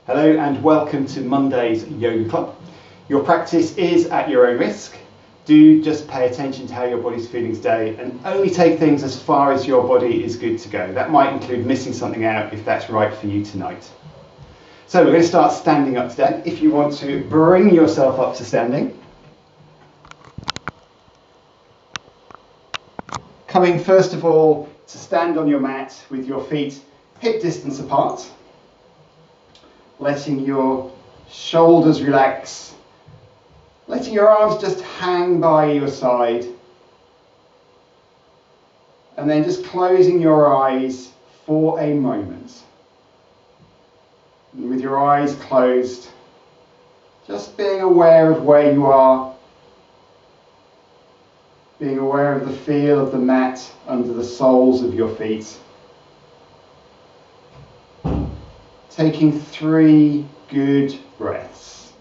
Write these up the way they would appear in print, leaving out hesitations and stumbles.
Hello and welcome to Monday's Yoga Club. Your practice is at your own risk. Do just pay attention to how your body's feeling today and only take things as far as your body is good to go. That might include missing something out if that's right for you tonight. So we're going to start standing up today. If you want to bring yourself up to standing. Coming first of all to stand on your mat with your feet hip distance apart. Letting your shoulders relax, letting your arms just hang by your side, and then just closing your eyes for a moment. And with your eyes closed, just being aware of where you are, being aware of the feel of the mat under the soles of your feet. Taking 3 good breaths,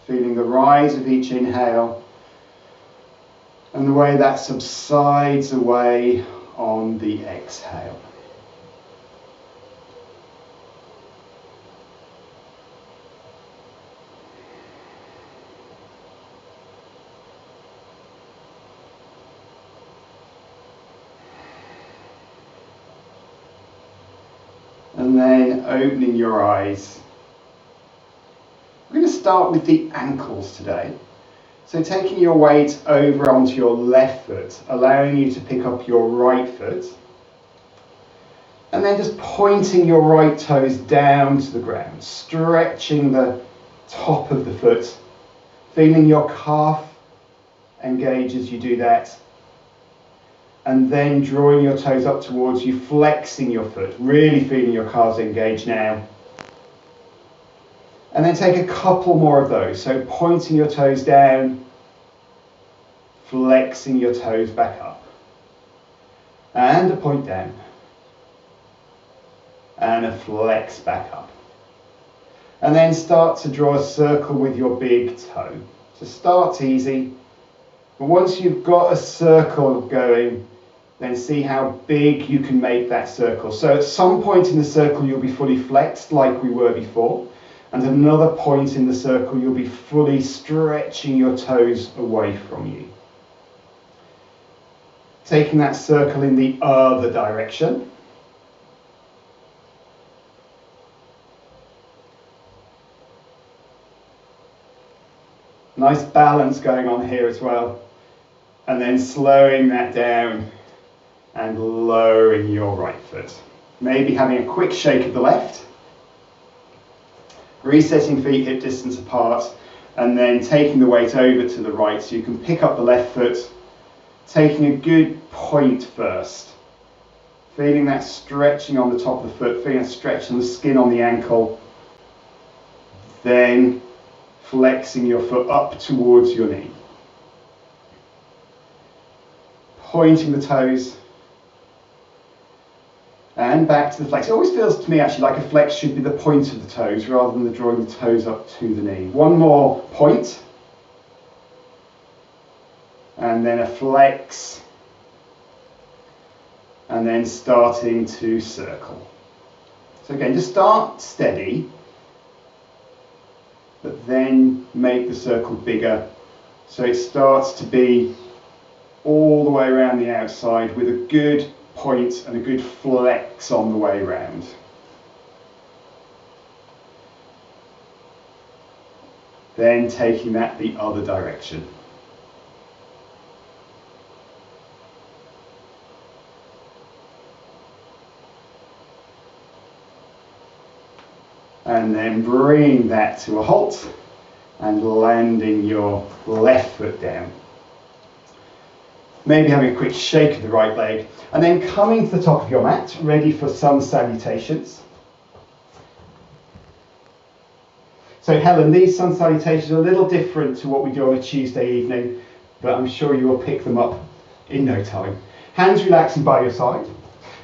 feeling the rise of each inhale and the way that subsides away on the exhale. And then opening your eyes. We're going to start with the ankles today. So taking your weight over onto your left foot, allowing you to pick up your right foot. And then just pointing your right toes down to the ground, stretching the top of the foot, feeling your calf engage as you do that. And then drawing your toes up towards you, flexing your foot, really feeling your calves engage now. And then take a couple more of those. So pointing your toes down, flexing your toes back up. And a point down. And a flex back up. And then start to draw a circle with your big toe. So start easy. But once you've got a circle going, then see how big you can make that circle. So at some point in the circle you'll be fully flexed like we were before, and at another point in the circle you'll be fully stretching your toes away from you. Taking that circle in the other direction. Nice balance going on here as well. And then slowing that down and lowering your right foot. Maybe having a quick shake of the left. Resetting feet hip distance apart and then taking the weight over to the right so you can pick up the left foot, taking a good point first. Feeling that stretching on the top of the foot, feeling that stretch on the skin on the ankle. Then flexing your foot up towards your knee. Pointing the toes. And back to the flex. It always feels to me actually like a flex should be the point of the toes rather than drawing the toes up to the knee. One more point. And then a flex. And then starting to circle. So again, just start steady, but then make the circle bigger. So it starts to be all the way around the outside with a good point and a good flex on the way round. Then taking that the other direction. And then bring that to a halt and landing your left foot down. Maybe having a quick shake of the right leg, and then coming to the top of your mat, ready for sun salutations. So Helen, these sun salutations are a little different to what we do on a Tuesday evening, but I'm sure you will pick them up in no time. Hands relaxing by your side.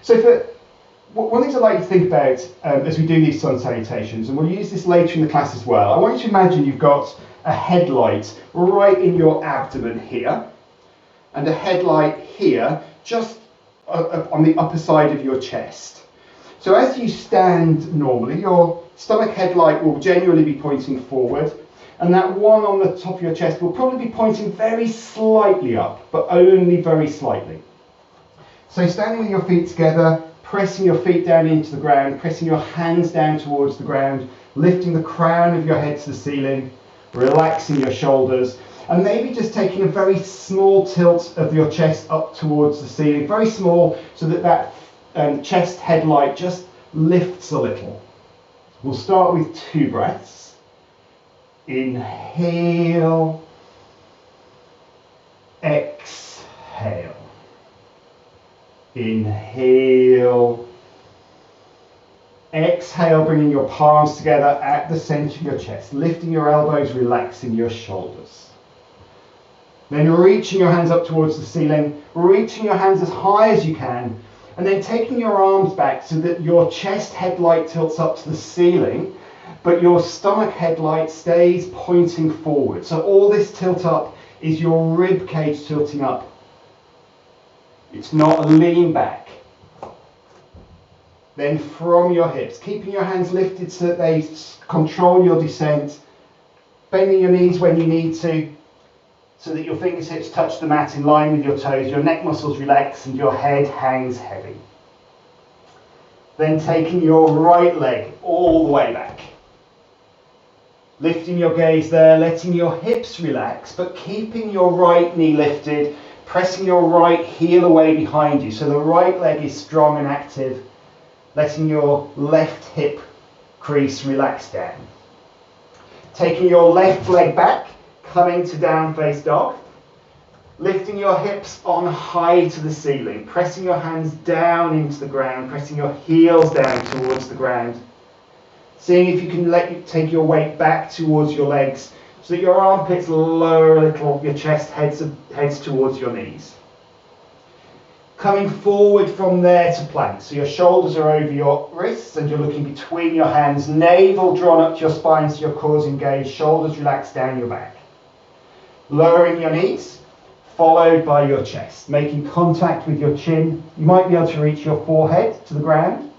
So one of the things I'd like you to think about as we do these sun salutations, and we'll use this later in the class as well, I want you to imagine you've got a headlight right in your abdomen here, and a headlight here, just on the upper side of your chest. So as you stand normally, your stomach head light will generally be pointing forward, and that one on the top of your chest will probably be pointing very slightly up, but only very slightly. So standing with your feet together, pressing your feet down into the ground, pressing your hands down towards the ground, lifting the crown of your head to the ceiling, relaxing your shoulders, and maybe just taking a very small tilt of your chest up towards the ceiling, very small, so that that chest headlight just lifts a little. We'll start with 2 breaths. Inhale, exhale. Inhale, exhale, bringing your palms together at the center of your chest, lifting your elbows, relaxing your shoulders. Then reaching your hands up towards the ceiling, reaching your hands as high as you can, and then taking your arms back so that your chest headlight tilts up to the ceiling, but your stomach headlight stays pointing forward. So all this tilt up is your rib cage tilting up. It's not a lean back. Then from your hips, keeping your hands lifted so that they control your descent, bending your knees when you need to, so that your fingertips touch the mat in line with your toes, your neck muscles relax and your head hangs heavy. Then taking your right leg all the way back. Lifting your gaze there, letting your hips relax, but keeping your right knee lifted, pressing your right heel away behind you so the right leg is strong and active, letting your left hip crease relax down. Taking your left leg back, coming to down face dog, lifting your hips on high to the ceiling, pressing your hands down into the ground, pressing your heels down towards the ground. Seeing if you can take your weight back towards your legs so that your armpits lower a little, your chest heads towards your knees. Coming forward from there to plank. So your shoulders are over your wrists and you're looking between your hands, navel drawn up to your spine so your core's engaged, shoulders relaxed down your back. Lowering your knees, followed by your chest, making contact with your chin. You might be able to reach your forehead to the ground.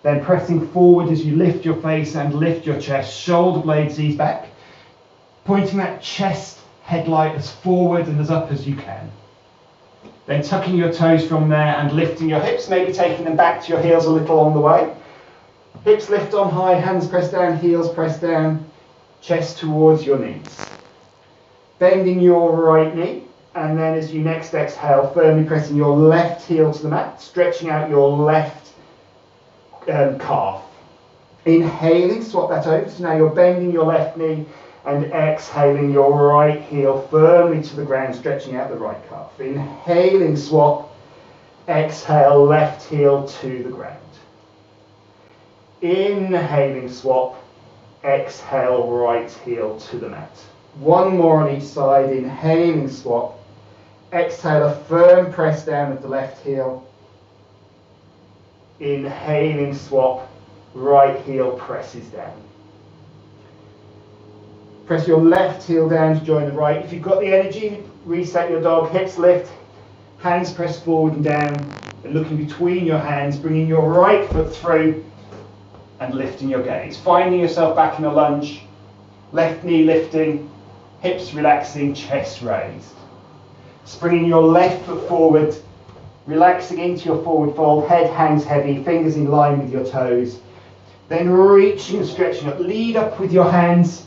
Then pressing forward as you lift your face and lift your chest, shoulder blades ease back, pointing that chest headlight as forward and as up as you can. Then tucking your toes from there and lifting your hips, maybe taking them back to your heels a little on the way. Hips lift on high, hands press down, heels press down, chest towards your knees. Bending your right knee, and then as you next exhale, firmly pressing your left heel to the mat, stretching out your left calf. Inhaling, swap that over, so now you're bending your left knee and exhaling your right heel firmly to the ground, stretching out the right calf. Inhaling, swap, exhale, left heel to the ground. Inhaling, swap, exhale, right heel to the mat. One more on each side, inhaling, swap, exhale, a firm press down of the left heel. Inhaling, swap, right heel presses down. Press your left heel down to join the right. If you've got the energy, reset your dog, hips lift, hands press forward and down, and looking between your hands, bringing your right foot through and lifting your gaze. Finding yourself back in a lunge, left knee lifting, hips relaxing, chest raised. Springing your left foot forward, relaxing into your forward fold, head hangs heavy, fingers in line with your toes. Then reaching and stretching up, lead up with your hands,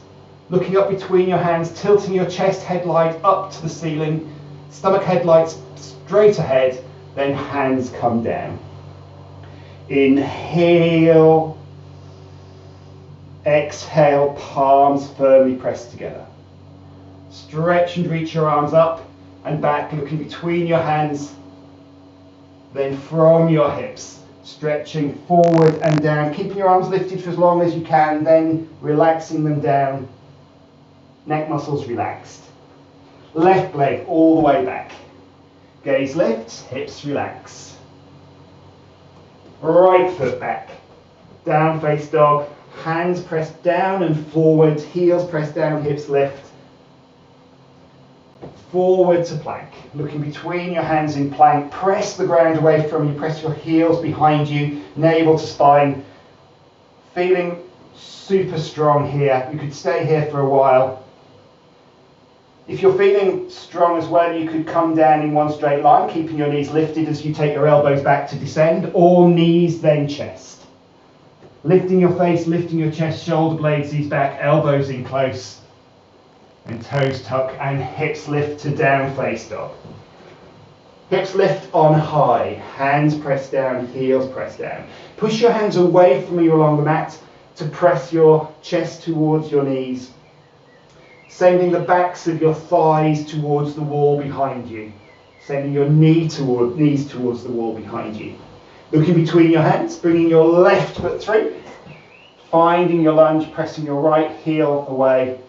looking up between your hands, tilting your chest headlight up to the ceiling, stomach headlights straight ahead, then hands come down. Inhale, exhale, palms firmly pressed together. Stretch and reach your arms up and back, looking between your hands, then from your hips, stretching forward and down, keeping your arms lifted for as long as you can, then relaxing them down, neck muscles relaxed. Left leg all the way back. Gaze lifts, hips relax. Right foot back. Down face dog, hands pressed down and forward, heels pressed down, hips lift. Forward to plank, looking between your hands in plank, press the ground away from you, press your heels behind you, navel to spine, feeling super strong here. You could stay here for a while. If you're feeling strong as well, you could come down in one straight line, keeping your knees lifted as you take your elbows back to descend, or knees then chest. Lifting your face, lifting your chest, shoulder blades ease back, elbows in close, and toes tuck, and hips lift to down face dog. Hips lift on high, hands press down, heels press down. Push your hands away from you along the mat to press your chest towards your knees. Sending the backs of your thighs towards the wall behind you. Sending your knees towards the wall behind you. Looking between your hands, bringing your left foot through. Finding your lunge, pressing your right heel away.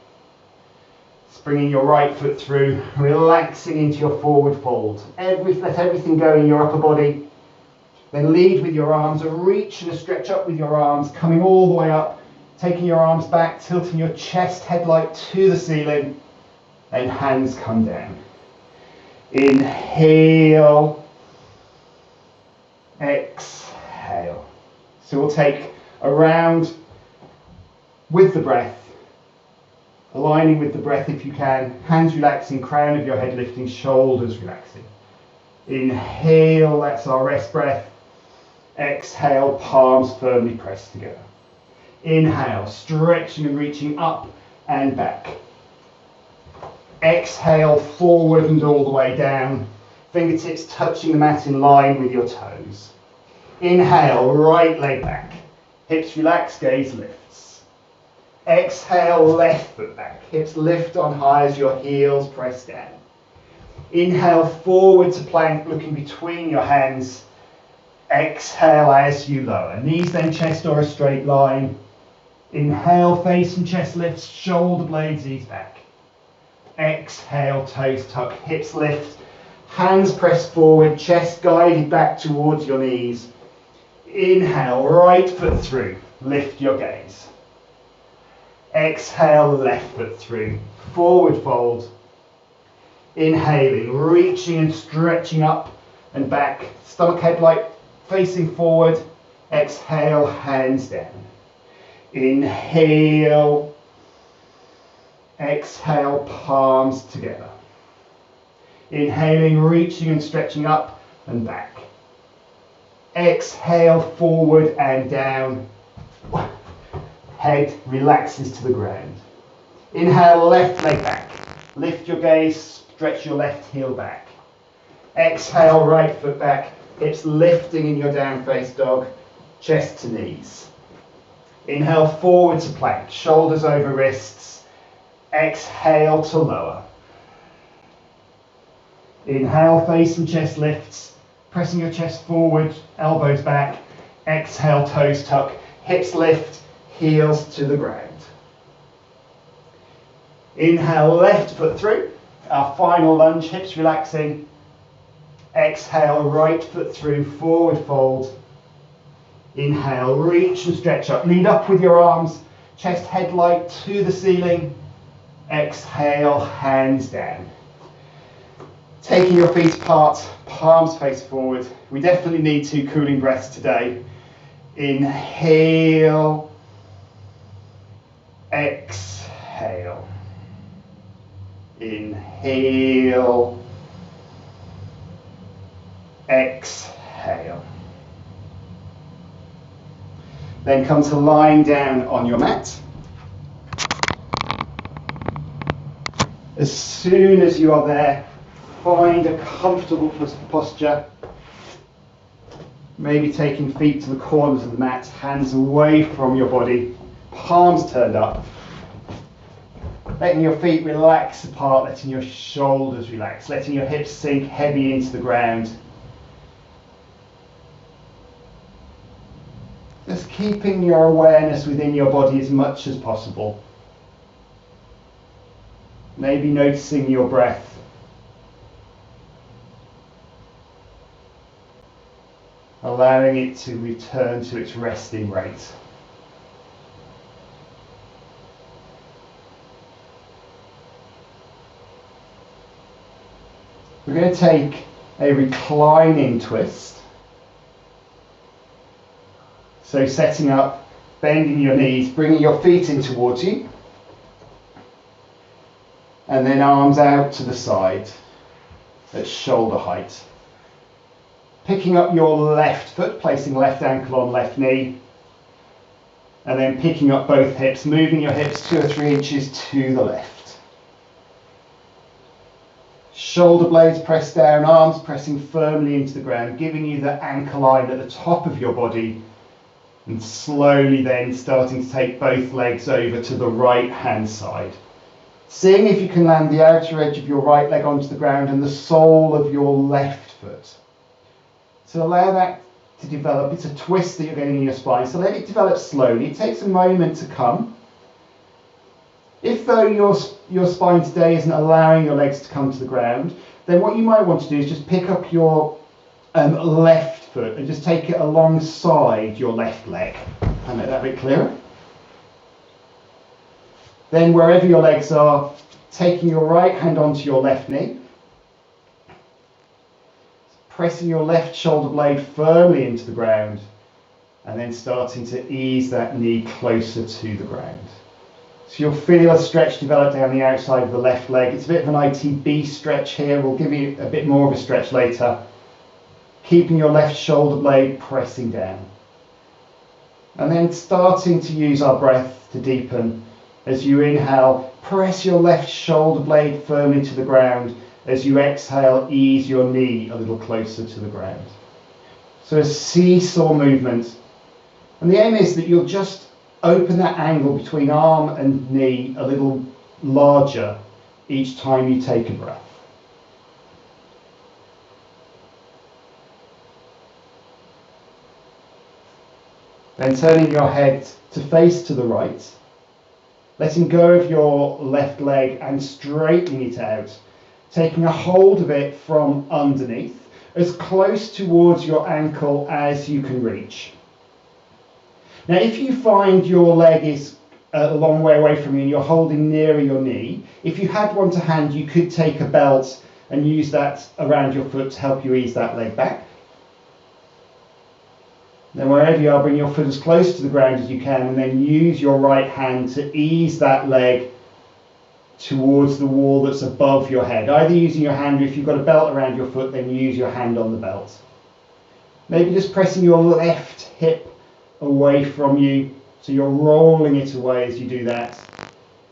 Bringing your right foot through, relaxing into your forward fold. Let everything go in your upper body. Then lead with your arms, a reach and a stretch up with your arms, coming all the way up. Taking your arms back, tilting your chest, headlight to the ceiling, and hands come down. Inhale, exhale. So we'll take a round with the breath, aligning with the breath if you can, hands relaxing, crown of your head lifting, shoulders relaxing. Inhale, that's our rest breath. Exhale, palms firmly pressed together. Inhale, stretching and reaching up and back. Exhale, forward and all the way down. Fingertips touching the mat in line with your toes. Inhale, right leg back. Hips relax, gaze lifts. Exhale, left foot back. Hips lift on high as your heels press down. Inhale, forward to plank, looking between your hands. Exhale as you lower. Knees then chest or a straight line. Inhale, face and chest lifts, shoulder blades ease back. Exhale, toes tuck, hips lift, hands press forward, chest guided back towards your knees. Inhale, right foot through, lift your gaze. Exhale, left foot through, forward fold. Inhaling, reaching and stretching up and back, stomach head light facing forward. Exhale, hands down. Inhale, exhale, palms together. Inhaling, reaching and stretching up and back. Exhale, forward and down. Head relaxes to the ground. Inhale, left leg back. Lift your gaze, stretch your left heel back. Exhale, right foot back. Hips lifting in your down face dog, chest to knees. Inhale, forward to plank, shoulders over wrists. Exhale to lower. Inhale, face and chest lifts, pressing your chest forward, elbows back. Exhale, toes tuck, hips lift, heels to the ground. Inhale, left foot through. Our final lunge, hips relaxing. Exhale, right foot through, forward fold. Inhale, reach and stretch up. Lead up with your arms, chest headlight to the ceiling. Exhale, hands down. Taking your feet apart, palms face forward. We definitely need 2 cooling breaths today. Inhale, exhale. Inhale, exhale. Then come to lying down on your mat. As soon as you are there, find a comfortable posture. Maybe taking feet to the corners of the mat, hands away from your body, palms turned up. Letting your feet relax apart, letting your shoulders relax, letting your hips sink heavy into the ground. Just keeping your awareness within your body as much as possible. Maybe noticing your breath. Allowing it to return to its resting rate. We're going to take a reclining twist. So setting up bending your knees, bringing your feet in towards you, and then arms out to the side at shoulder height. Picking up your left foot, placing left ankle on left knee, and then picking up both hips, moving your hips 2 or 3 inches to the left. Shoulder blades pressed down, arms pressing firmly into the ground, giving you the anchor line at the top of your body, and slowly then starting to take both legs over to the right hand side. Seeing if you can land the outer edge of your right leg onto the ground and the sole of your left foot. So allow that to develop. It's a twist that you're getting in your spine, so let it develop slowly. It takes a moment to come. If though your spine today isn't allowing your legs to come to the ground, then what you might want to do is just pick up your left foot and just take it alongside your left leg. I'll make that a bit clearer. Then wherever your legs are, taking your right hand onto your left knee, pressing your left shoulder blade firmly into the ground, and then starting to ease that knee closer to the ground. So you'll feel a stretch develop down the outside of the left leg. It's a bit of an ITB stretch here. We'll give you a bit more of a stretch later. Keeping your left shoulder blade pressing down. And then starting to use our breath to deepen. As you inhale, press your left shoulder blade firmly to the ground. As you exhale, ease your knee a little closer to the ground. So a seesaw movement. And the aim is that you'll just open that angle between arm and knee a little larger each time you take a breath. Then turning your head to face to the right, letting go of your left leg and straightening it out, taking a hold of it from underneath, as close towards your ankle as you can reach. Now, if you find your leg is a long way away from you and you're holding nearer your knee, if you had one to hand, you could take a belt and use that around your foot to help you ease that leg back. Then wherever you are, bring your foot as close to the ground as you can, and then use your right hand to ease that leg towards the wall that's above your head. Either using your hand, or if you've got a belt around your foot, then use your hand on the belt. Maybe just pressing your left hip away from you, so you're rolling it away as you do that.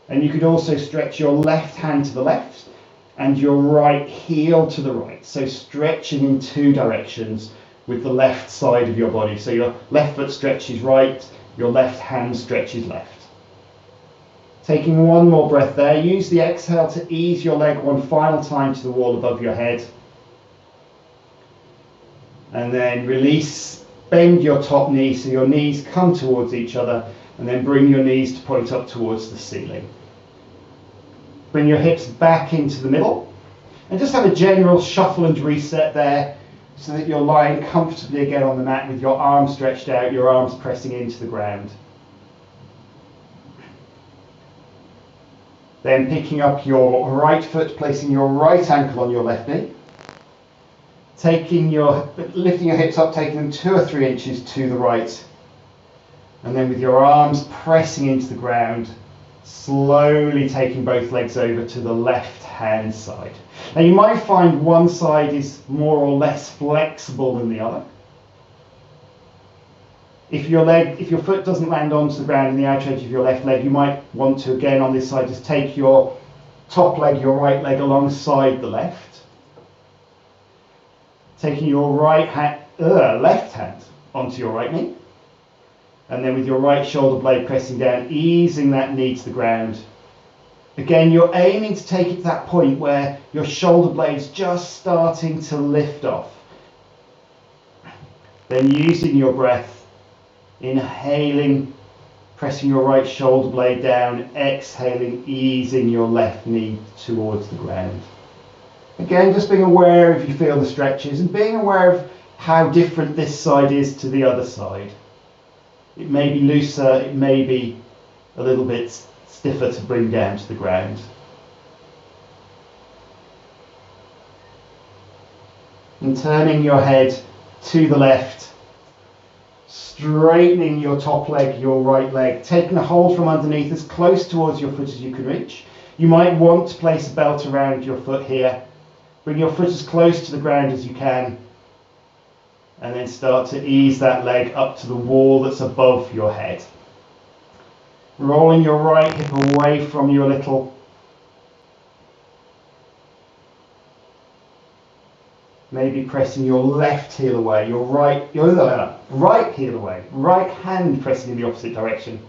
And you could also stretch your left hand to the left and your right heel to the right, so stretching in 2 directions with the left side of your body. So your left foot stretches right, your left hand stretches left. Taking one more breath there, use the exhale to ease your leg one final time to the wall above your head. And then release. Bend your top knee so your knees come towards each other, and then bring your knees to point up towards the ceiling. Bring your hips back into the middle and just have a general shuffle and reset there so that you're lying comfortably again on the mat with your arms stretched out, your arms pressing into the ground. Then picking up your right foot, placing your right ankle on your left knee. Lifting your hips up, taking them 2 or 3 inches to the right. And then with your arms pressing into the ground, slowly taking both legs over to the left hand side. Now you might find one side is more or less flexible than the other. If your foot doesn't land onto the ground in the outer edge of your left leg, you might want to, again on this side, just take your top leg, your right leg alongside the left. Taking your left hand onto your right knee, and then with your right shoulder blade pressing down, easing that knee to the ground. Again, you're aiming to take it to that point where your shoulder blade's just starting to lift off. Then using your breath, inhaling, pressing your right shoulder blade down, exhaling, easing your left knee towards the ground. Again, just being aware if you feel the stretches and being aware of how different this side is to the other side. It may be looser, it may be a little bit stiffer to bring down to the ground. And turning your head to the left, Straightening your top leg, your right leg, taking a hold from underneath as close towards your foot as you can reach. You might want to place a belt around your foot here. Bring your foot as close to the ground as you can, and then start to ease that leg up to the wall that's above your head. Rolling your right hip away from you a little. Maybe pressing your left heel away, your right heel away, right hand pressing in the opposite direction.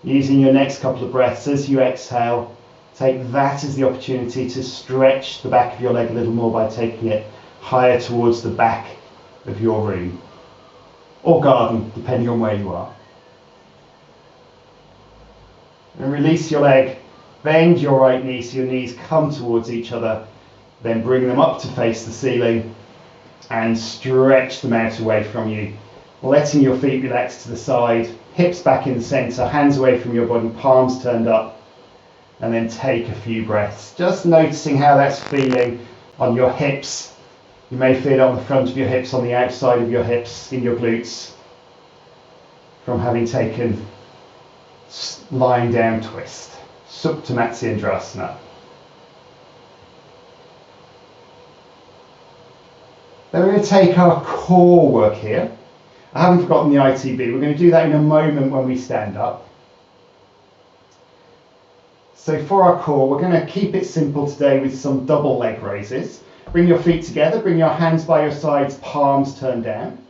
Using your next couple of breaths as you exhale, take that as the opportunity to stretch the back of your leg a little more by taking it higher towards the back of your room or garden, depending on where you are. And release your leg, bend your right knee so your knees come towards each other, then bring them up to face the ceiling and stretch them out away from you, letting your feet relax to the side, hips back in the center, hands away from your body, palms turned up, and then take a few breaths. Just noticing how that's feeling on your hips. You may feel it on the front of your hips, on the outside of your hips, in your glutes, from having taken lying down twist, Supta Matsyendrasana. Then we're going to take our core work here. I haven't forgotten the ITB. We're going to do that in a moment when we stand up. So for our core, we're going to keep it simple today with some double leg raises. Bring your feet together, bring your hands by your sides, palms turned down.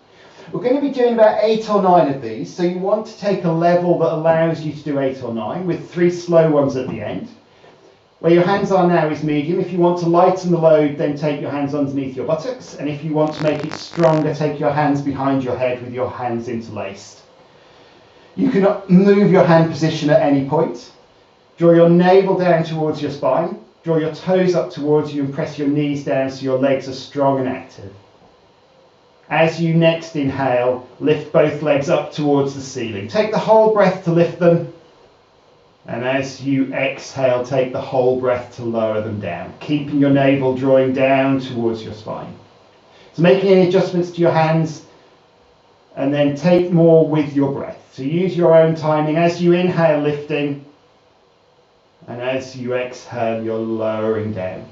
We're going to be doing about 8 or 9 of these, so you want to take a level that allows you to do 8 or 9 with 3 slow ones at the end. Where your hands are now is medium. If you want to lighten the load, then take your hands underneath your buttocks. And if you want to make it stronger, take your hands behind your head with your hands interlaced. You can move your hand position at any point. Draw your navel down towards your spine. Draw your toes up towards you and press your knees down so your legs are strong and active. As you next inhale, lift both legs up towards the ceiling. Take the whole breath to lift them. And as you exhale, take the whole breath to lower them down, keeping your navel drawing down towards your spine. So making any adjustments to your hands, and then take more with your breath. So use your own timing. As you inhale, lifting, and as you exhale, you're lowering down.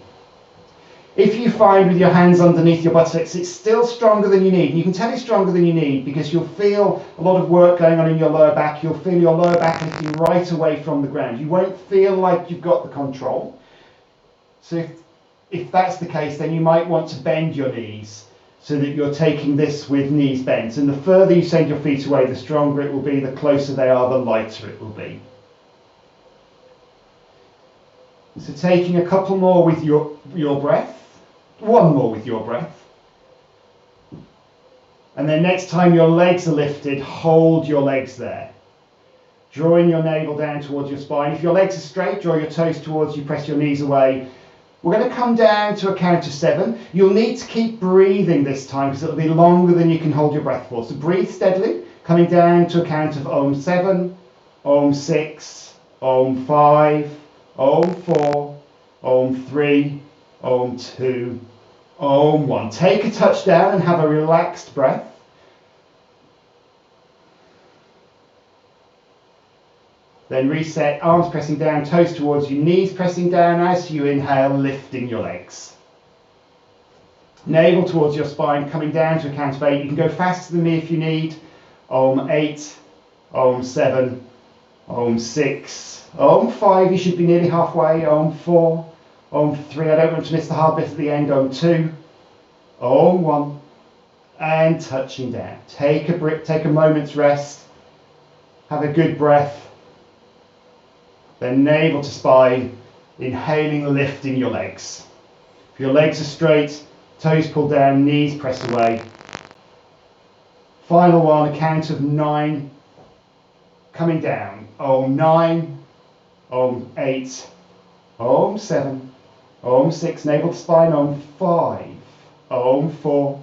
If you find with your hands underneath your buttocks, it's still stronger than you need. And you can tell it's stronger than you need because you'll feel a lot of work going on in your lower back. You'll feel your lower back lifting right away from the ground. You won't feel like you've got the control. So if that's the case, then you might want to bend your knees so that you're taking this with knees bent. And the further you send your feet away, the stronger it will be. The closer they are, the lighter it will be. So taking a couple more with your breath. One more with your breath. And then next time your legs are lifted, hold your legs there. Drawing your navel down towards your spine. If your legs are straight, draw your toes towards you, press your knees away. We're going to come down to a count of 7. You'll need to keep breathing this time because it'll be longer than you can hold your breath for. So breathe steadily, coming down to a count of Om 7, Om 6, Om 5, Om 4, Om 3, Om 2, Om 1. Take a touchdown and have a relaxed breath. Then reset, arms pressing down, toes towards you, knees pressing down as you inhale, lifting your legs. Navel towards your spine, coming down to a count of 8. You can go faster than me if you need. Om 8, Om 7, Om 6, Om 5, you should be nearly halfway, Om 4, Om 3, I don't want to miss the hard bit at the end, Om 2, Om 1, and touching down. Take a moment's rest, have a good breath, then navel to spine, inhaling, lifting your legs. If your legs are straight, toes pulled down, knees press away. Final one, a count of 9, coming down, Om 9, Om 8, Om 7, Om 6, navel to spine, Om 5, Om 4,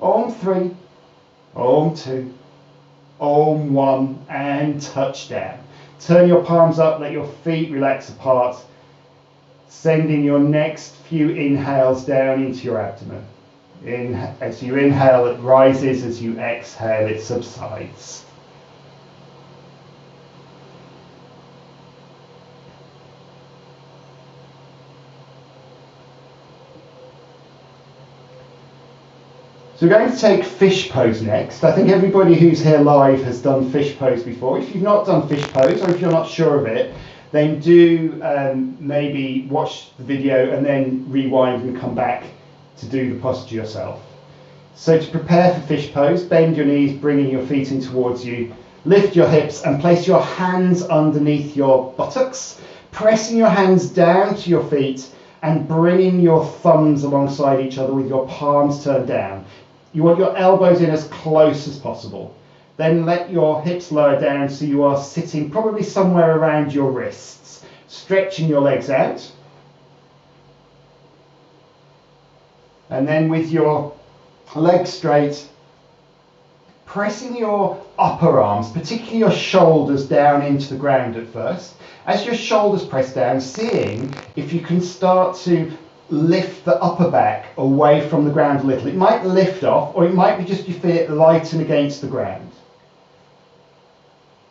Om 3, Om 2, Om 1, and touch down. Turn your palms up, let your feet relax apart, sending your next few inhales down into your abdomen. As you inhale, it rises. As you exhale, it subsides. So we're going to take fish pose next. I think everybody who's here live has done fish pose before. If you've not done fish pose, or if you're not sure of it, then do maybe watch the video and then rewind and come back to do the posture yourself. So to prepare for fish pose, bend your knees, bringing your feet in towards you. Lift your hips and place your hands underneath your buttocks, pressing your hands down to your feet and bringing your thumbs alongside each other with your palms turned down. You want your elbows in as close as possible. Then let your hips lower down so you are sitting probably somewhere around your wrists, stretching your legs out. And then with your legs straight, pressing your upper arms, particularly your shoulders, down into the ground at first. As your shoulders press down, seeing if you can start to lift the upper back away from the ground a little. It might lift off, or it might be just you feel it lighten against the ground.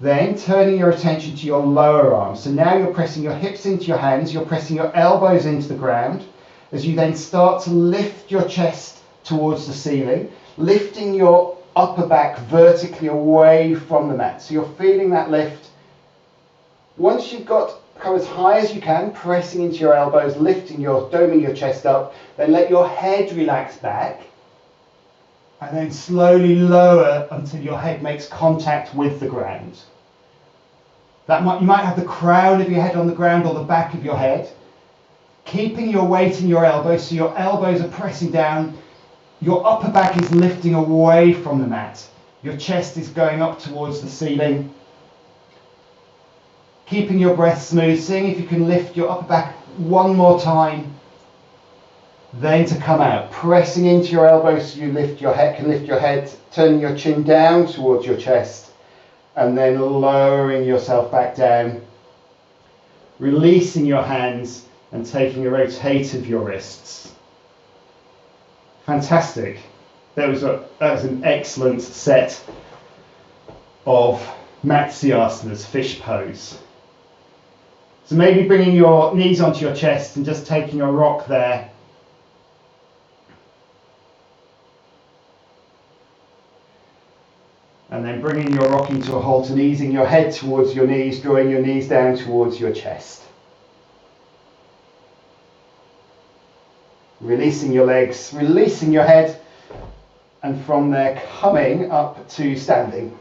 Then turning your attention to your lower arms. So now you're pressing your hips into your hands, you're pressing your elbows into the ground, as you then start to lift your chest towards the ceiling, lifting your upper back vertically away from the mat. So you're feeling that lift. Once you've got come as high as you can, pressing into your elbows, doming your chest up, then let your head relax back, and then slowly lower until your head makes contact with the ground. You might have the crown of your head on the ground or the back of your head, keeping your weight in your elbows, so your elbows are pressing down, your upper back is lifting away from the mat, your chest is going up towards the ceiling. Keeping your breath smooth, seeing if you can lift your upper back one more time, then to come out, pressing into your elbows so you can lift your head, turning your chin down towards your chest, and then lowering yourself back down, releasing your hands and taking a rotate of your wrists. Fantastic. That was an excellent set of Matsyasanas, fish pose. So maybe bringing your knees onto your chest and just taking a rock there. And then bringing your rocking to a halt and easing your head towards your knees, drawing your knees down towards your chest. Releasing your legs, releasing your head, and from there coming up to standing.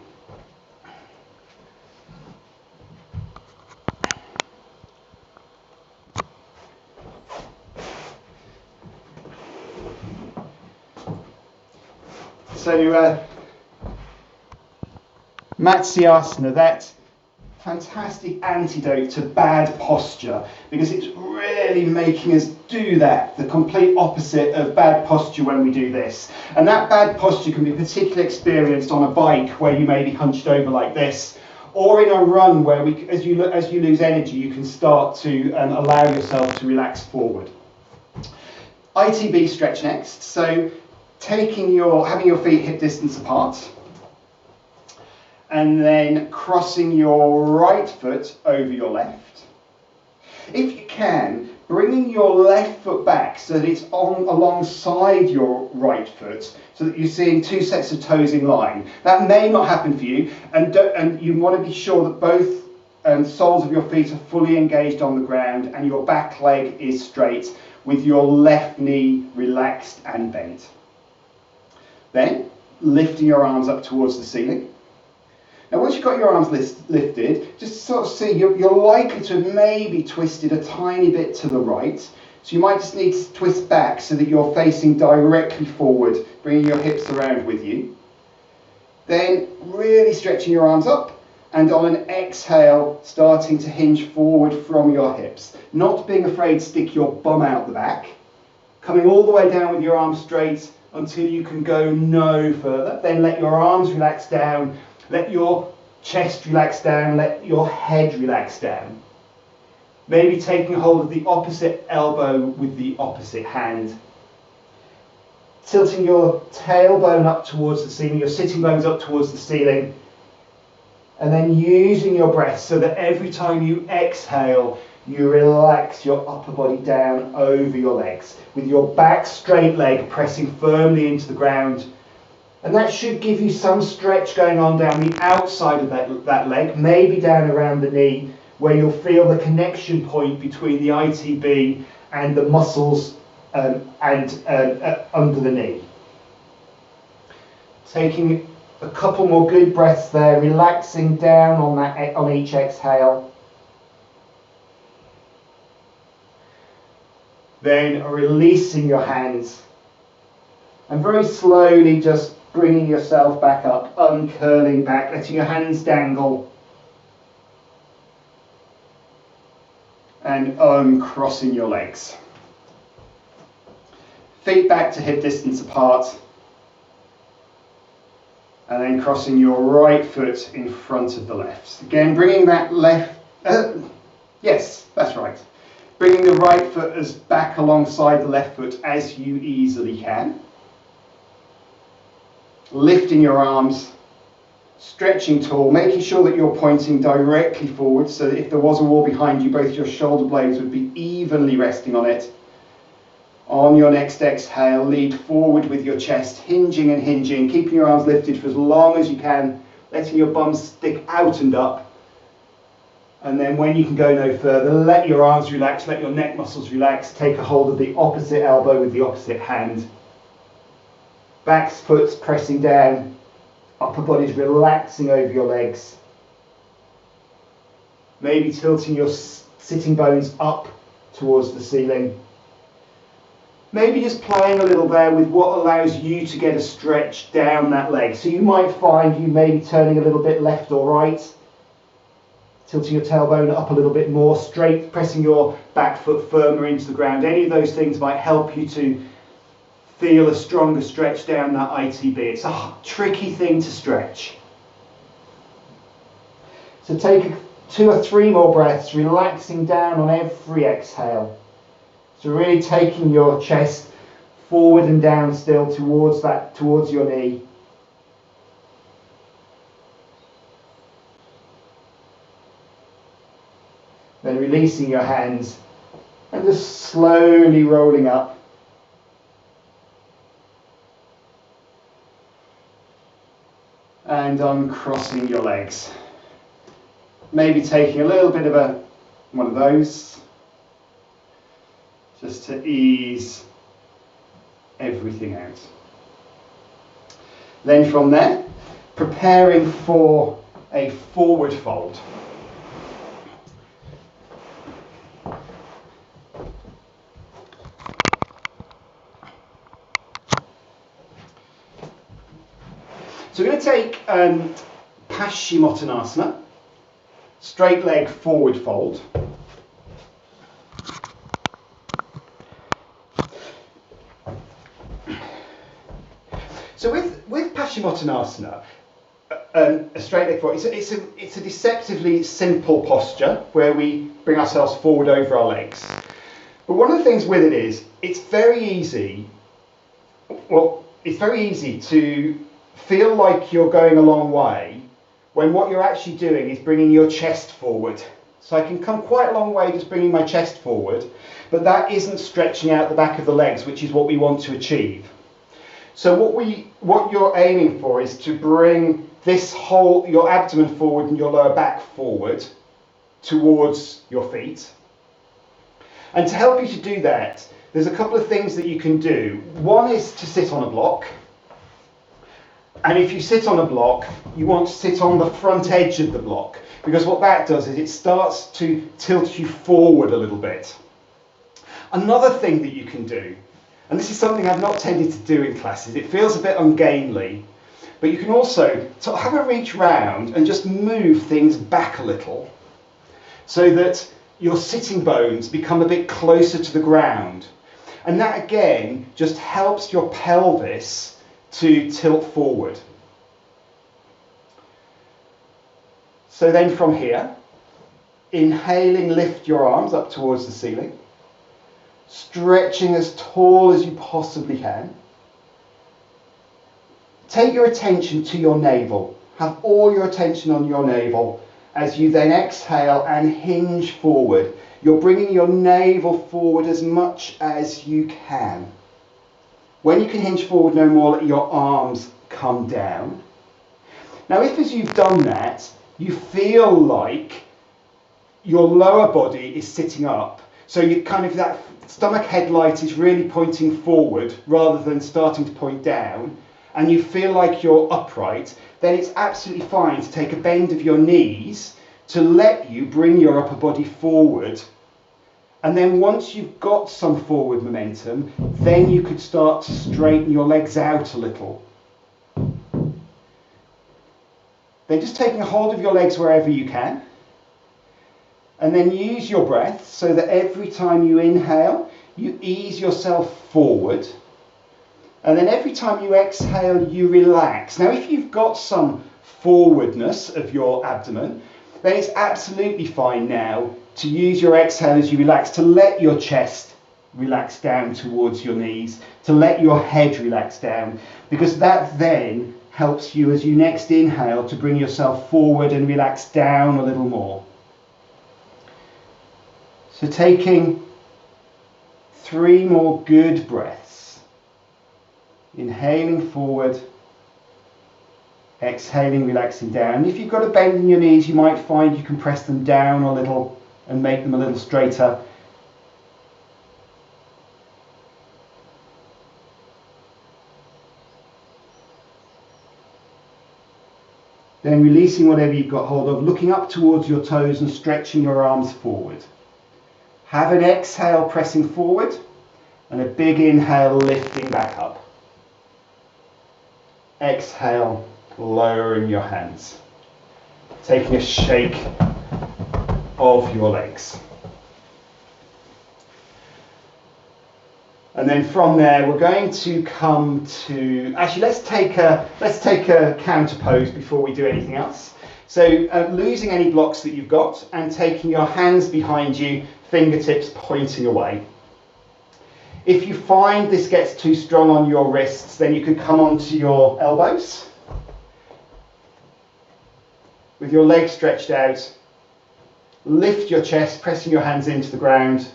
So Matsyasana, that fantastic antidote to bad posture, because it's really making us do that, the complete opposite of bad posture when we do this. And that bad posture can be particularly experienced on a bike where you may be hunched over like this, or in a run where as you lose energy, you can start to allow yourself to relax forward. ITB stretch next. So having your feet hip distance apart, and then crossing your right foot over your left. If you can, bringing your left foot back so that it's alongside your right foot, so that you're seeing two sets of toes in line. That may not happen for you, and you want to be sure that both soles of your feet are fully engaged on the ground and your back leg is straight, with your left knee relaxed and bent. Then, lifting your arms up towards the ceiling. Now, once you've got your arms lifted, just sort of see, you're likely to have maybe twisted a tiny bit to the right. So you might just need to twist back so that you're facing directly forward, bringing your hips around with you. Then, really stretching your arms up, and on an exhale, starting to hinge forward from your hips. Not being afraid to stick your bum out the back. Coming all the way down with your arms straight until you can go no further. Then let your arms relax down. Let your chest relax down, let your head relax down. Maybe taking hold of the opposite elbow with the opposite hand. tilting your tailbone up towards the ceiling, your sitting bones up towards the ceiling, and then using your breath so that every time you exhale, you relax your upper body down over your legs, with your back straight leg pressing firmly into the ground. And that should give you some stretch going on down the outside of that leg, maybe down around the knee, where you'll feel the connection point between the ITB and the muscles under the knee. Taking a couple more good breaths there, relaxing down on each exhale. Then releasing your hands and very slowly just bringing yourself back up, uncurling back, letting your hands dangle and uncrossing your legs. Feet back to hip distance apart, and then crossing your right foot in front of the left. Again, bringing that yes, that's right. Bringing the right foot as back alongside the left foot as you easily can. Lifting your arms, stretching tall, making sure that you're pointing directly forward so that if there was a wall behind you, both your shoulder blades would be evenly resting on it. On your next exhale, lead forward with your chest, hinging and hinging, keeping your arms lifted for as long as you can, letting your bum stick out and up. And then when you can go no further, let your arms relax, let your neck muscles relax, take a hold of the opposite elbow with the opposite hand. Back foot's pressing down, upper body's relaxing over your legs. Maybe tilting your sitting bones up towards the ceiling. Maybe just playing a little there with what allows you to get a stretch down that leg. So you might find you may be turning a little bit left or right, tilting your tailbone up a little bit more, straight, pressing your back foot firmer into the ground. Any of those things might help you to feel a stronger stretch down that ITB. It's a tricky thing to stretch. So take 2 or 3 more breaths, relaxing down on every exhale. So really taking your chest forward and down still towards your knee. Then releasing your hands and just slowly rolling up. And uncrossing your legs. Maybe taking a little bit of one of those, just to ease everything out. Then from there, preparing for a forward fold. So we're going to take Paschimottanasana, straight leg forward fold. So with Paschimottanasana, a straight leg forward, it's a deceptively simple posture where we bring ourselves forward over our legs. But one of the things with it is, it's very easy to feel like you're going a long way when what you're actually doing is bringing your chest forward. So I can come quite a long way just bringing my chest forward, but that isn't stretching out the back of the legs, which is what we want to achieve. So what you're aiming for is to bring your abdomen forward and your lower back forward towards your feet. And to help you to do that, there's a couple of things that you can do. One is to sit on a block. And if you sit on a block, you want to sit on the front edge of the block, because what that does is it starts to tilt you forward a little bit. Another thing that you can do, and this is something I've not tended to do in classes, it feels a bit ungainly, but you can also have a reach round and just move things back a little so that your sitting bones become a bit closer to the ground. And that again just helps your pelvis to tilt forward. So then from here, inhaling, lift your arms up towards the ceiling, stretching as tall as you possibly can. take your attention to your navel. Have all your attention on your navel as you then exhale and hinge forward. You're bringing your navel forward as much as you can. When you can hinge forward no more, let your arms come down. Now, if as you've done that, you feel like your lower body is sitting up, so you kind of, that stomach headlight is really pointing forward rather than starting to point down, and you feel like you're upright, then it's absolutely fine to take a bend of your knees to let you bring your upper body forward. And then once you've got some forward momentum, then you could start to straighten your legs out a little. Then just taking a hold of your legs wherever you can. And then use your breath so that every time you inhale, you ease yourself forward. And then every time you exhale, you relax. Now, if you've got some forwardness of your abdomen, then it's absolutely fine now to use your exhale as you relax, to let your chest relax down towards your knees, to let your head relax down, because that then helps you as you next inhale to bring yourself forward and relax down a little more. So taking 3 more good breaths. Inhaling forward, exhaling, relaxing down. If you've got a bend in your knees, you might find you can press them down a little and make them a little straighter. Then releasing whatever you've got hold of, looking up towards your toes and stretching your arms forward. Have an exhale pressing forward and a big inhale lifting back up. Exhale, lowering your hands. Taking a shake of your legs. And then from there, we're going to come to, actually let's take a counter pose before we do anything else. So losing any blocks that you've got and taking your hands behind you, fingertips pointing away. If you find this gets too strong on your wrists, then you could come onto your elbows with your legs stretched out. Lift your chest, pressing your hands into the ground.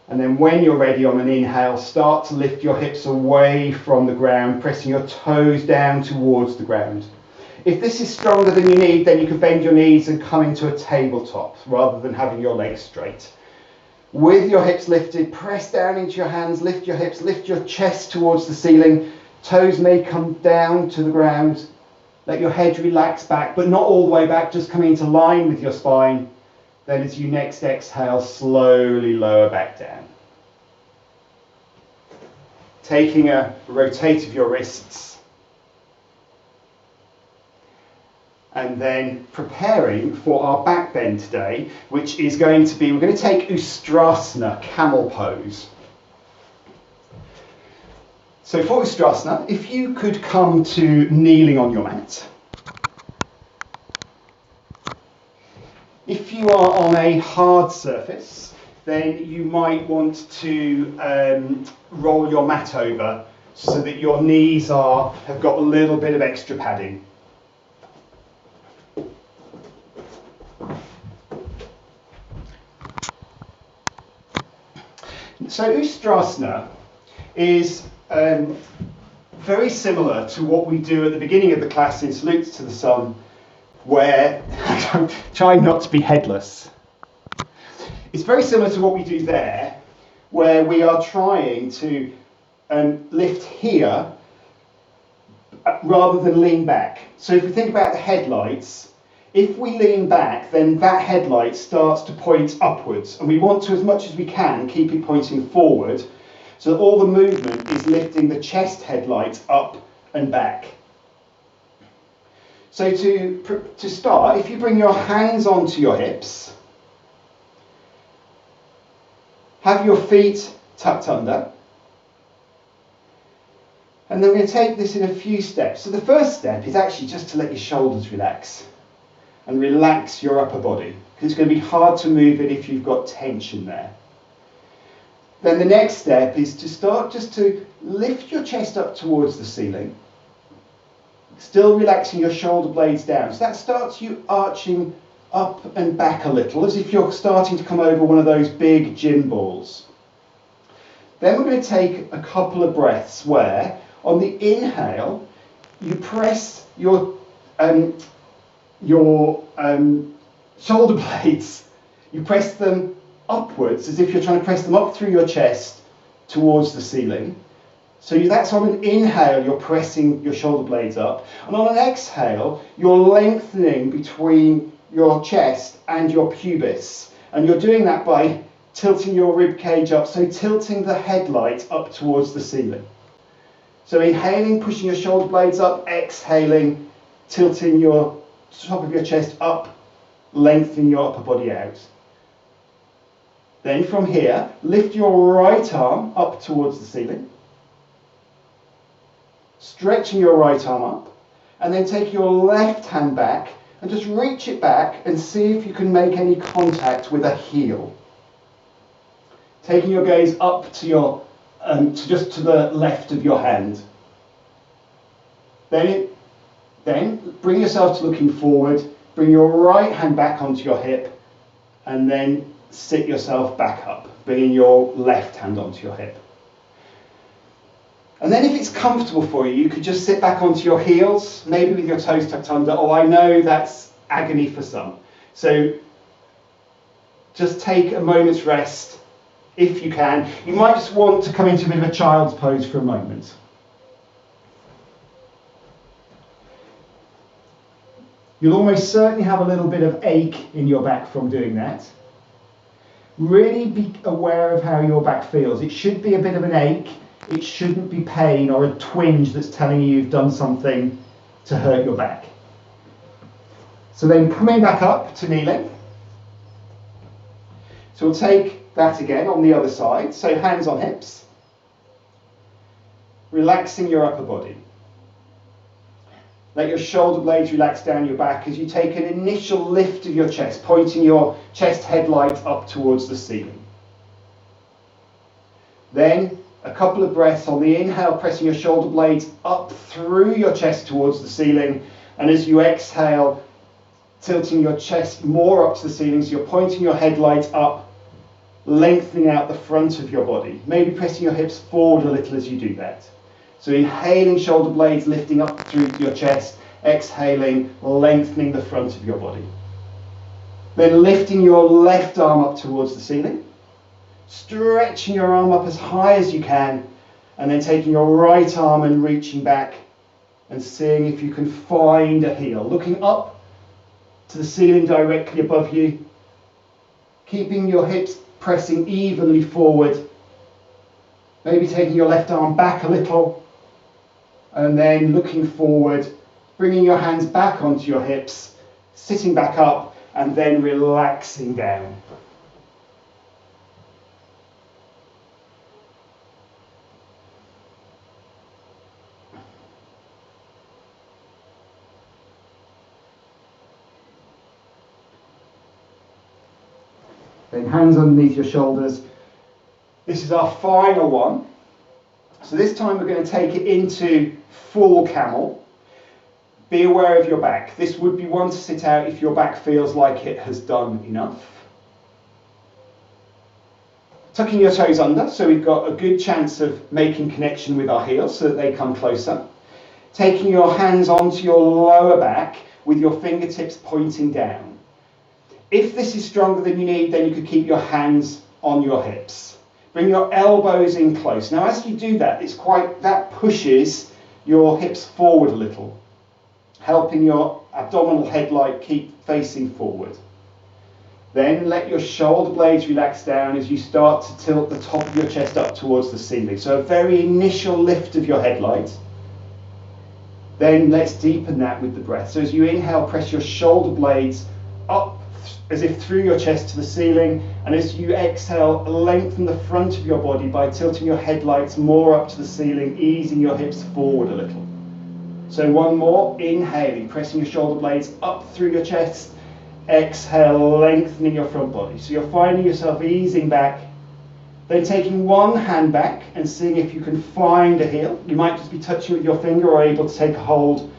And then when you're ready on an inhale, start to lift your hips away from the ground, pressing your toes down towards the ground. If this is stronger than you need, then you can bend your knees and come into a tabletop rather than having your legs straight. With your hips lifted, press down into your hands, lift your hips, lift your chest towards the ceiling. Toes may come down to the ground. Let your head relax back, but not all the way back, just coming into line with your spine. Then as you next exhale, slowly lower back down. Taking a rotate of your wrists. And then preparing for our back bend today, which is going to be, we're going to take Ustrasana, camel pose. So for Ustrasana, if you could come to kneeling on your mat. If you are on a hard surface, then you might want to roll your mat over so that your knees have got a little bit of extra padding. So Ustrasana is very similar to what we do at the beginning of the class in Salutes to the Sun, where I'm trying not to be headless. It's very similar to what we do there, where we are trying to lift here rather than lean back. So if we think about the headlights, if we lean back, then that headlight starts to point upwards, and we want to, as much as we can, keep it pointing forward, so that all the movement is lifting the chest headlight up and back. So to start, if you bring your hands onto your hips, have your feet tucked under, and then we're going to take this in a few steps. So the first step is actually just to let your shoulders relax and relax your upper body, because it's going to be hard to move it if you've got tension there. Then the next step is to start just to lift your chest up towards the ceiling. still relaxing your shoulder blades down. So that starts you arching up and back a little, as if you're starting to come over one of those big gym balls. Then we're going to take a couple of breaths where, on the inhale, you press your shoulder blades, you press them upwards, as if you're trying to press them up through your chest towards the ceiling. So that's on an inhale, you're pressing your shoulder blades up. And on an exhale, you're lengthening between your chest and your pubis. And you're doing that by tilting your rib cage up, so tilting the headlight up towards the ceiling. So inhaling, pushing your shoulder blades up, exhaling, tilting your top of your chest up, lengthening your upper body out. Then from here, lift your right arm up towards the ceiling, stretching your right arm up, and then take your left hand back and just reach it back and see if you can make any contact with a heel. Taking your gaze up to your just to the left of your hand. Then bring yourself to looking forward, bring your right hand back onto your hip, and then sit yourself back up, bringing your left hand onto your hip. And then if it's comfortable for you, you could just sit back onto your heels, maybe with your toes tucked under. Oh, I know that's agony for some. So just take a moment's rest if you can. You might just want to come into a bit of a child's pose for a moment. You'll almost certainly have a little bit of ache in your back from doing that. Really be aware of how your back feels. It should be a bit of an ache. It shouldn't be pain or a twinge that's telling you you've done something to hurt your back. So then coming back up to kneeling. So we'll take that again on the other side. So hands on hips. Relaxing your upper body. Let your shoulder blades relax down your back as you take an initial lift of your chest, pointing your chest headlight up towards the ceiling. Then a couple of breaths on the inhale, pressing your shoulder blades up through your chest towards the ceiling. And as you exhale, tilting your chest more up to the ceiling, so you're pointing your headlight up, lengthening out the front of your body. Maybe pressing your hips forward a little as you do that. So inhaling, shoulder blades lifting up through your chest, exhaling, lengthening the front of your body. Then lifting your left arm up towards the ceiling, stretching your arm up as high as you can, and then taking your right arm and reaching back and seeing if you can find a heel. Looking up to the ceiling directly above you, keeping your hips pressing evenly forward, maybe taking your left arm back a little, and then looking forward, bringing your hands back onto your hips, sitting back up, and then relaxing down. Then hands underneath your shoulders. This is our final one. So this time we're going to take it into full camel. Be aware of your back. This would be one to sit out if your back feels like it has done enough. Tucking your toes under, so we've got a good chance of making connection with our heels so that they come closer. Taking your hands onto your lower back with your fingertips pointing down. If this is stronger than you need, then you could keep your hands on your hips. Bring your elbows in close. Now as you do that, that pushes your hips forward a little, helping your abdominal headlight keep facing forward. Then let your shoulder blades relax down as you start to tilt the top of your chest up towards the ceiling. So a very initial lift of your headlight. Then let's deepen that with the breath. So as you inhale, press your shoulder blades up as if through your chest to the ceiling, and as you exhale, lengthen the front of your body by tilting your headlights more up to the ceiling, easing your hips forward a little. So one more, inhaling, pressing your shoulder blades up through your chest, exhale, lengthening your front body. So you're finding yourself easing back, then taking one hand back and seeing if you can find a heel. You might just be touching with your finger or able to take a hold.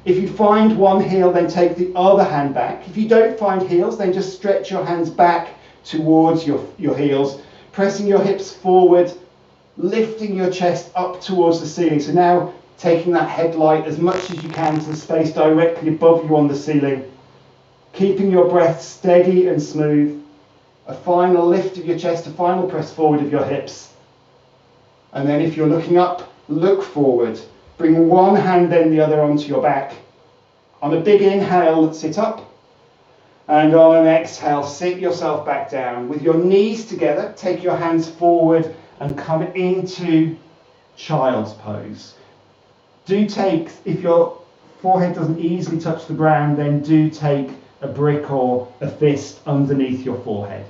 If you find one heel, then take the other hand back. If you don't find heels, then just stretch your hands back towards your heels, pressing your hips forward, lifting your chest up towards the ceiling. So now taking that headlight as much as you can to the space directly above you on the ceiling, keeping your breath steady and smooth. A final lift of your chest, a final press forward of your hips. And then if you're looking up, look forward. Bring one hand then the other onto your back. On a big inhale, sit up. And on an exhale, sit yourself back down. With your knees together, take your hands forward and come into child's pose. Do take, if your forehead doesn't easily touch the ground, then do take a brick or a fist underneath your forehead.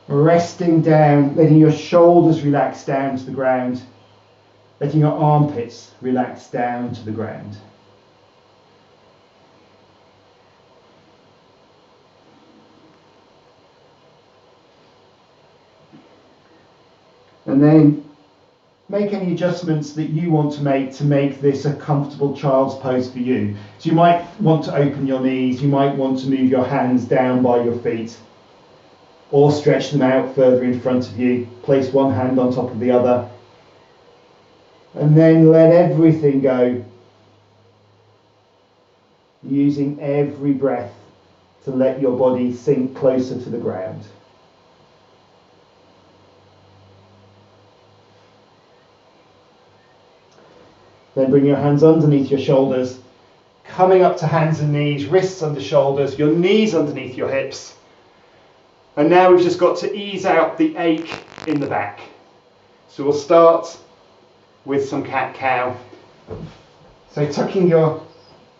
Resting down, letting your shoulders relax down to the ground, letting your armpits relax down to the ground. And then make any adjustments that you want to make this a comfortable child's pose for you. So you might want to open your knees, you might want to move your hands down by your feet, or stretch them out further in front of you. Place one hand on top of the other. And then let everything go, using every breath to let your body sink closer to the ground. Then bring your hands underneath your shoulders, coming up to hands and knees, wrists under shoulders, your knees underneath your hips. And now we've just got to ease out the ache in the back. So we'll start with some cat-cow. So tilting your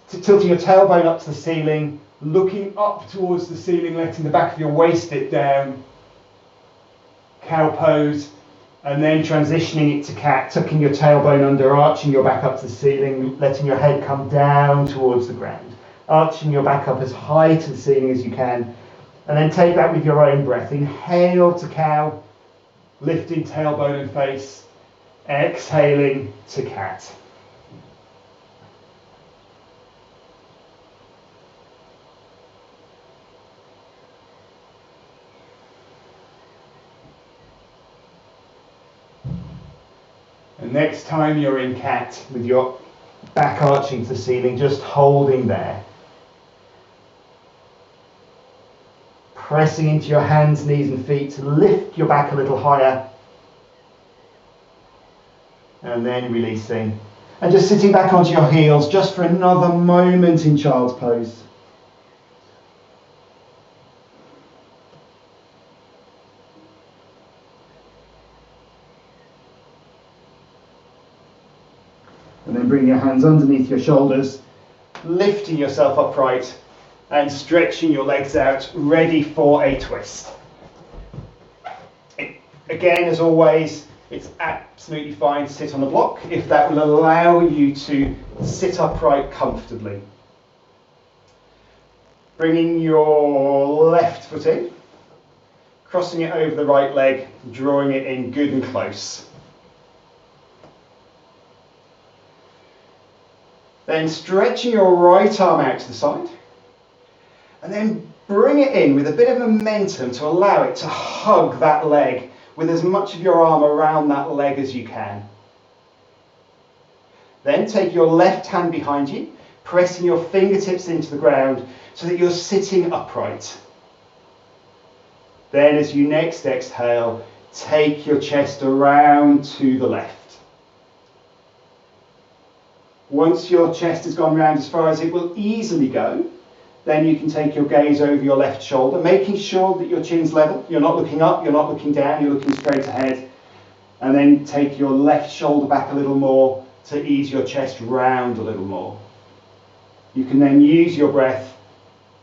tailbone up to the ceiling, looking up towards the ceiling, letting the back of your waist dip down. Cow pose. And then transitioning it to cat, tucking your tailbone under, arching your back up to the ceiling, letting your head come down towards the ground. Arching your back up as high to the ceiling as you can. And then take that with your own breath. Inhale to cow, lifting tailbone and face. Exhaling to cat. And next time you're in cat, with your back arching to the ceiling, just holding there. Pressing into your hands, knees and feet to lift your back a little higher. And then releasing. And just sitting back onto your heels just for another moment in child's pose. And then bring your hands underneath your shoulders, lifting yourself upright and stretching your legs out, ready for a twist. Again, as always, it's absolutely fine to sit on a block if that will allow you to sit upright comfortably. Bringing your left foot in, crossing it over the right leg, drawing it in good and close. Then stretching your right arm out to the side. And then bring it in with a bit of momentum to allow it to hug that leg with as much of your arm around that leg as you can. Then take your left hand behind you, pressing your fingertips into the ground so that you're sitting upright. Then as you next exhale, take your chest around to the left. Once your chest has gone round as far as it will easily go, then you can take your gaze over your left shoulder, making sure that your chin's level. You're not looking up, you're not looking down, you're looking straight ahead. And then take your left shoulder back a little more to ease your chest round a little more. You can then use your breath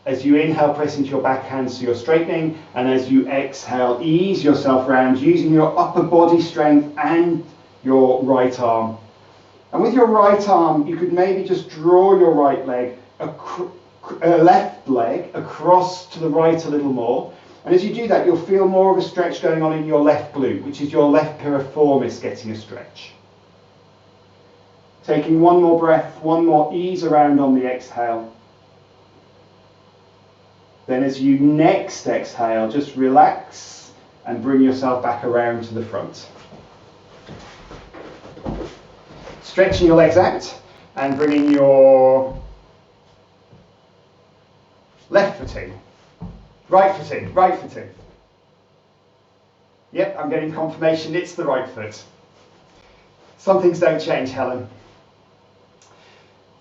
as you inhale, press into your back hands so you're straightening, and as you exhale, ease yourself round using your upper body strength and your right arm. And with your right arm, you could maybe just draw your right leg, left leg across to the right a little more. And as you do that, you'll feel more of a stretch going on in your left glute, which is your left piriformis getting a stretch. Taking one more breath, one more ease around on the exhale. Then as you next exhale, just relax and bring yourself back around to the front. Stretching your legs out and bringing your left foot in. Right foot in, right foot in. Yep, I'm getting confirmation it's the right foot. Some things don't change, Helen.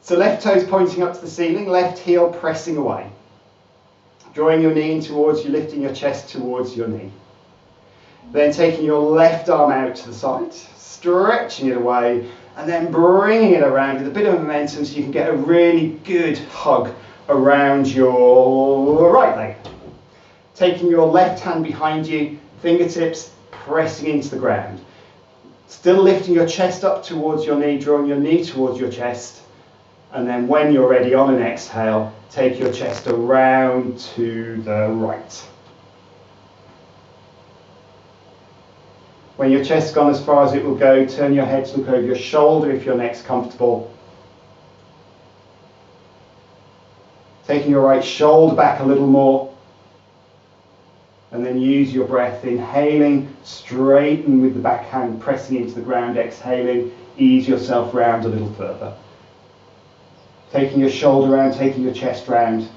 So left toes pointing up to the ceiling, left heel pressing away. Drawing your knee in towards you, lifting your chest towards your knee. Then taking your left arm out to the side, stretching it away, and then bringing it around with a bit of momentum so you can get a really good hug around your right leg. Taking your left hand behind you, fingertips pressing into the ground. Still lifting your chest up towards your knee, drawing your knee towards your chest. And then when you're ready on an exhale, take your chest around to the right. When your chest's gone as far as it will go, turn your head to look over your shoulder if your neck's comfortable. Taking your right shoulder back a little more. And then use your breath, inhaling, straighten with the back hand pressing into the ground, exhaling, ease yourself round a little further. Taking your shoulder round, taking your chest round.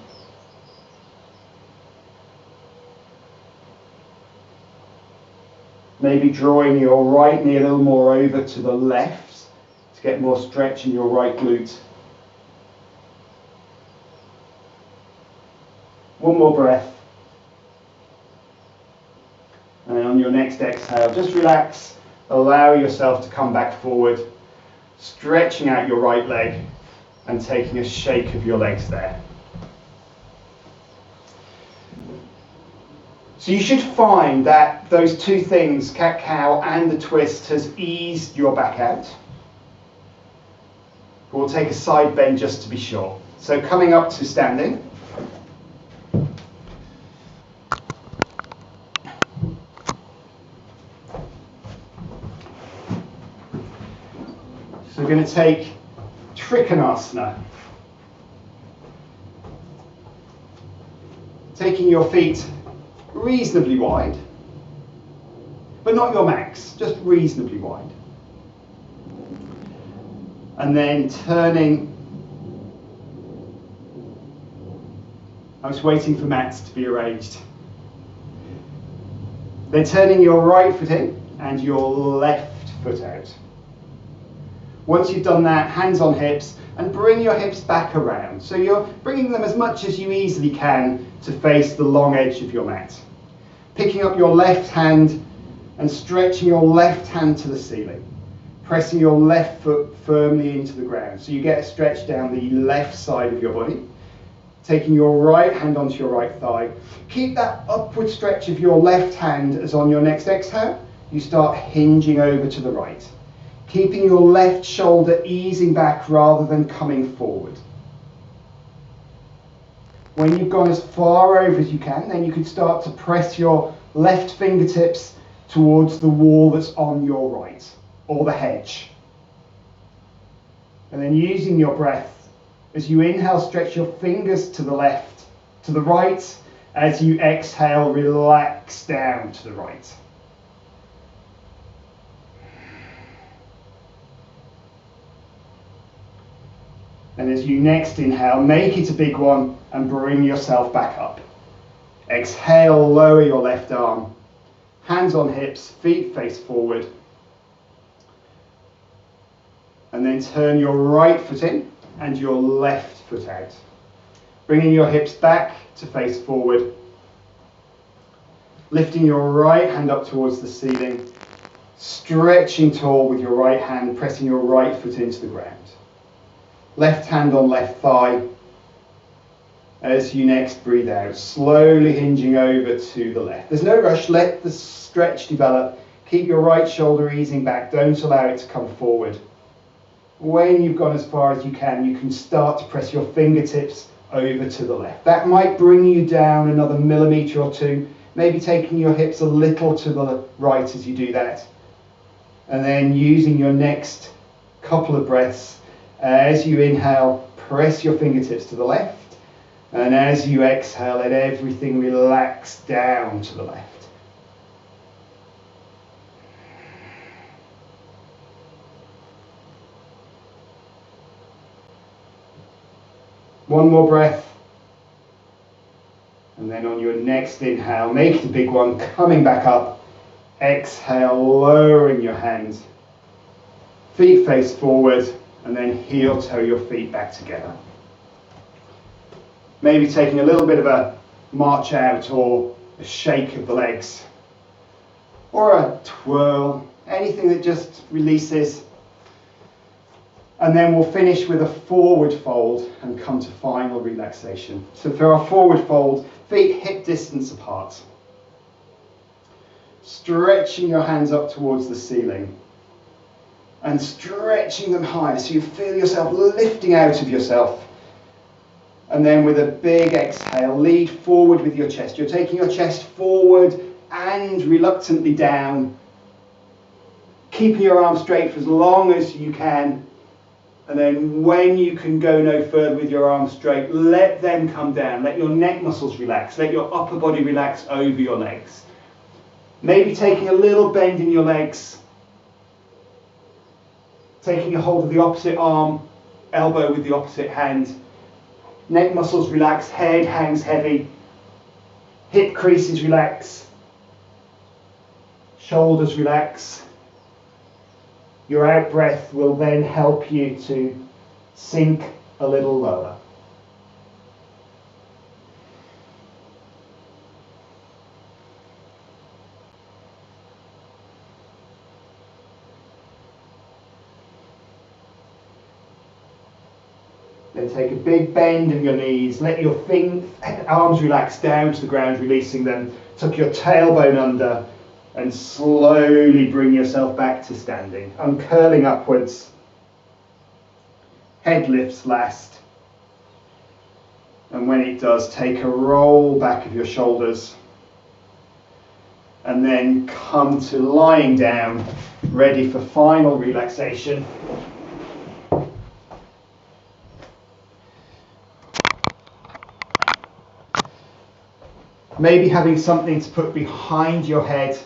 Maybe drawing your right knee a little more over to the left to get more stretch in your right glute. One more breath. And then on your next exhale, just relax, allow yourself to come back forward, stretching out your right leg and taking a shake of your legs there. So you should find that those two things, cat-cow and the twist, has eased your back out. We'll take a side bend just to be sure. So coming up to standing. So we're going to take Trikonasana. Taking your feet reasonably wide, but not your max, just reasonably wide. And then turning, I was waiting for mats to be arranged. Then turning your right foot in and your left foot out. Once you've done that, hands on hips, and bring your hips back around. So you're bringing them as much as you easily can to face the long edge of your mat. Picking up your left hand and stretching your left hand to the ceiling. Pressing your left foot firmly into the ground. So you get a stretch down the left side of your body. Taking your right hand onto your right thigh. Keep that upward stretch of your left hand as on your next exhale, you start hinging over to the right. Keeping your left shoulder easing back rather than coming forward. When you've gone as far over as you can, then you can start to press your left fingertips towards the wall that's on your right, or the hedge. And then using your breath, as you inhale, stretch your fingers to the left, to the right. As you exhale, relax down to the right. And as you next inhale, make it a big one and bring yourself back up. Exhale, lower your left arm. Hands on hips, feet face forward. And then turn your right foot in and your left foot out. Bringing your hips back to face forward. Lifting your right hand up towards the ceiling. Stretching tall with your right hand, pressing your right foot into the ground. Left hand on left thigh. As you next breathe out, slowly hinging over to the left. There's no rush, let the stretch develop. Keep your right shoulder easing back, don't allow it to come forward. When you've gone as far as you can start to press your fingertips over to the left. That might bring you down another millimetre or two, maybe taking your hips a little to the right as you do that. And then using your next Couple of breaths. As you inhale, press your fingertips to the left. And as you exhale, let everything relax down to the left. One more breath. And then on your next inhale, make it a big one, coming back up. Exhale, lowering your hands. Feet face forward, and then heel toe your feet back together. Maybe taking a little bit of a march out or a shake of the legs. Or a twirl, anything that just releases. And then we'll finish with a forward fold and come to final relaxation. So for our forward fold, feet hip distance apart. Stretching your hands up towards the ceiling. And stretching them high so you feel yourself lifting out of yourself. And then with a big exhale, lead forward with your chest. You're taking your chest forward and reluctantly down. Keeping your arms straight for as long as you can. And then when you can go no further with your arms straight, let them come down. Let your neck muscles relax. Let your upper body relax over your legs. Maybe taking a little bend in your legs. Taking a hold of the opposite arm, elbow with the opposite hand. Neck muscles relax, head hangs heavy. Hip creases relax. Shoulders relax. Your out breath will then help you to sink a little lower. Then take a big bend of your knees. Let your arms relax down to the ground, releasing them. Tuck your tailbone under. And slowly bring yourself back to standing, uncurling upwards. Head lifts last. And when it does, take a roll back of your shoulders. And then come to lying down, ready for final relaxation. Maybe having something to put behind your head.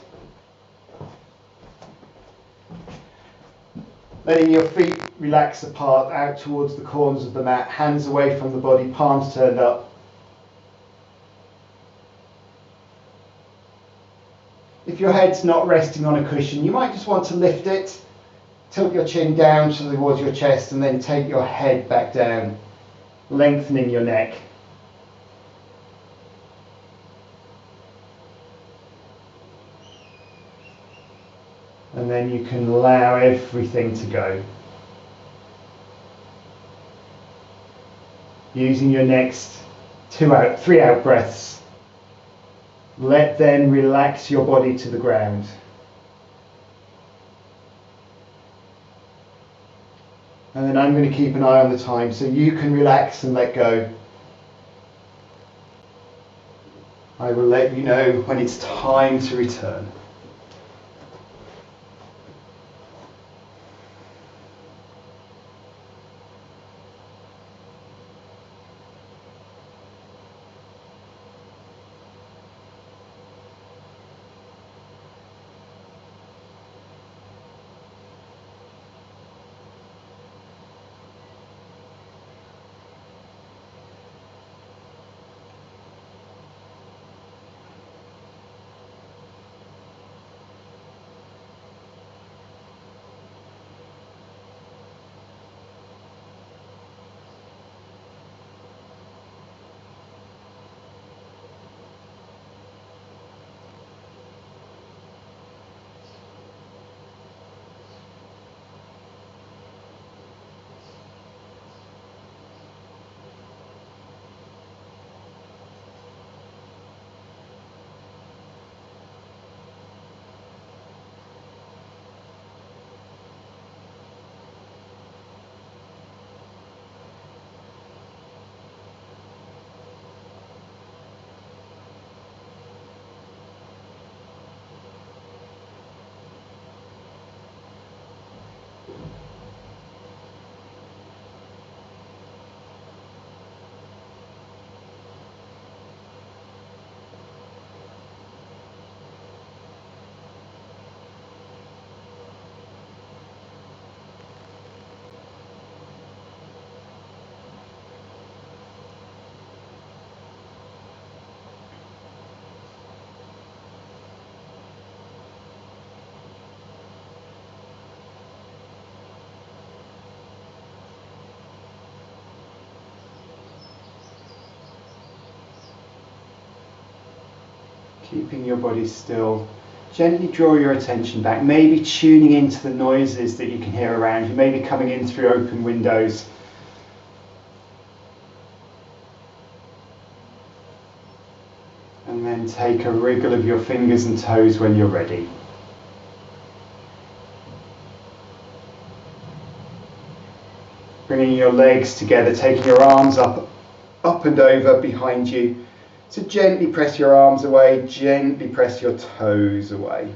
Letting your feet relax apart, out towards the corners of the mat, hands away from the body, palms turned up. If your head's not resting on a cushion, you might just want to lift it, tilt your chin down towards your chest, and then take your head back down, lengthening your neck. And then you can allow everything to go. Using your next 3 out breaths, let them relax your body to the ground. And then I'm going to keep an eye on the time so you can relax and let go. I will let you know when it's time to return. Keeping your body still. Gently draw your attention back, maybe tuning into the noises that you can hear around you, maybe coming in through open windows. And then take a wriggle of your fingers and toes when you're ready. Bringing your legs together, taking your arms up and over behind you. So gently press your arms away, gently press your toes away.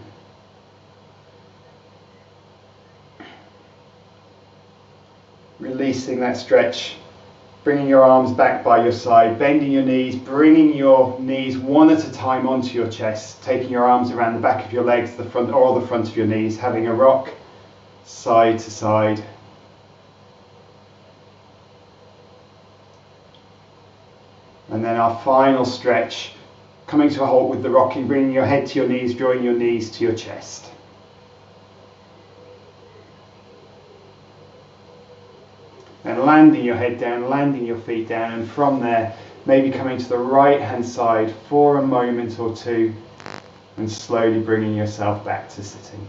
Releasing that stretch, bringing your arms back by your side, bending your knees, bringing your knees one at a time onto your chest, taking your arms around the back of your legs, the front or the front of your knees, having a rock side to side. And then our final stretch, coming to a halt with the rocking, bringing your head to your knees, drawing your knees to your chest. And landing your head down, landing your feet down, and from there, maybe coming to the right hand side for a moment or two, and slowly bringing yourself back to sitting.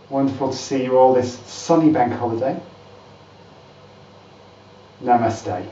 Wonderful to see you all this sunny bank holiday. Namaste.